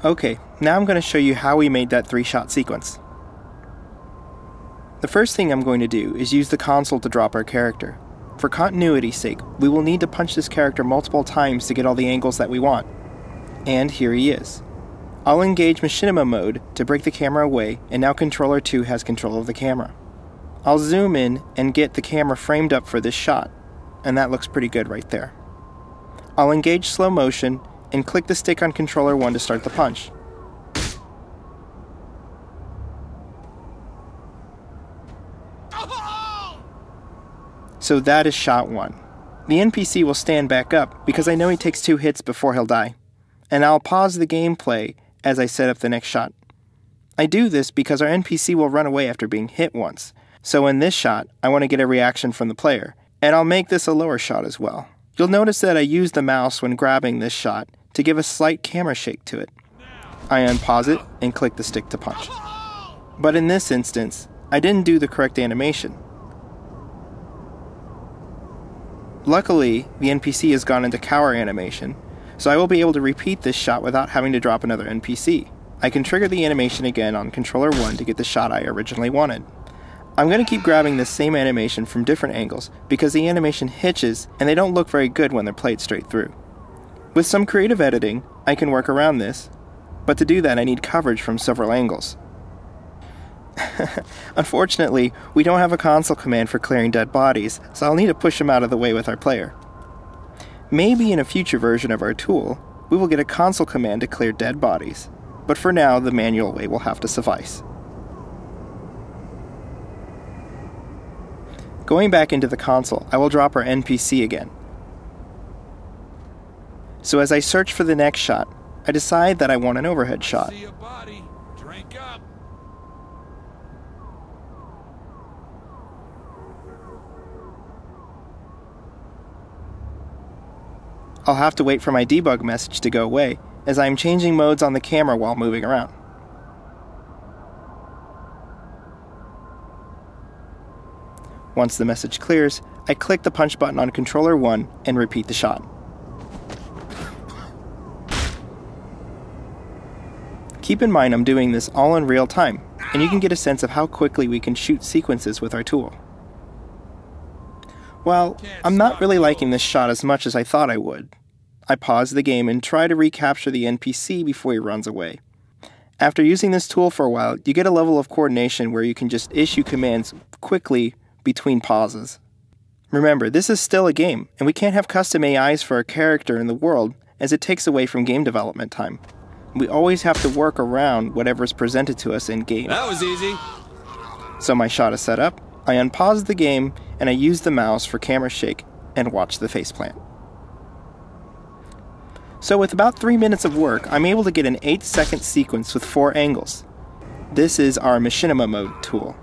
Okay, now I'm going to show you how we made that 3-shot sequence. The first thing I'm going to do is use the console to drop our character. For continuity's sake, we will need to punch this character multiple times to get all the angles that we want. And here he is. I'll engage Machinima Mode to break the camera away, and now Controller 2 has control of the camera. I'll zoom in and get the camera framed up for this shot, and that looks pretty good right there. I'll engage slow motion and click the stick on Controller 1 to start the punch. So that is shot 1. The NPC will stand back up because I know he takes 2 hits before he'll die. And I'll pause the gameplay as I set up the next shot. I do this because our NPC will run away after being hit once. So in this shot, I want to get a reaction from the player. And I'll make this a lower shot as well. You'll notice that I use the mouse when grabbing this shot to give a slight camera shake to it. I unpause it and click the stick to punch. But in this instance, I didn't do the correct animation. Luckily, the NPC has gone into cower animation, so I will be able to repeat this shot without having to drop another NPC. I can trigger the animation again on Controller 1 to get the shot I originally wanted. I'm going to keep grabbing this same animation from different angles because the animation hitches and they don't look very good when they're played straight through. With some creative editing, I can work around this, but to do that I need coverage from several angles. Unfortunately, we don't have a console command for clearing dead bodies, so I'll need to push them out of the way with our player. Maybe in a future version of our tool, we will get a console command to clear dead bodies, but for now the manual way will have to suffice. Going back into the console, I will drop our NPC again. So as I search for the next shot, I decide that I want an overhead shot. See a body. Drink up. I'll have to wait for my debug message to go away, as I am changing modes on the camera while moving around. Once the message clears, I click the punch button on Controller 1 and repeat the shot. Keep in mind I'm doing this all in real time, and you can get a sense of how quickly we can shoot sequences with our tool. Well, I'm not really liking this shot as much as I thought I would. I pause the game and try to recapture the NPC before he runs away. After using this tool for a while, you get a level of coordination where you can just issue commands quickly between pauses. Remember, this is still a game, and we can't have custom AIs for our character in the world as it takes away from game development time. We always have to work around whatever's presented to us in game. That was easy. So my shot is set up, I unpause the game, and I use the mouse for camera shake and watch the faceplant. So with about 3 minutes of work, I'm able to get an 8-second sequence with 4 angles. This is our Machinima Mode tool.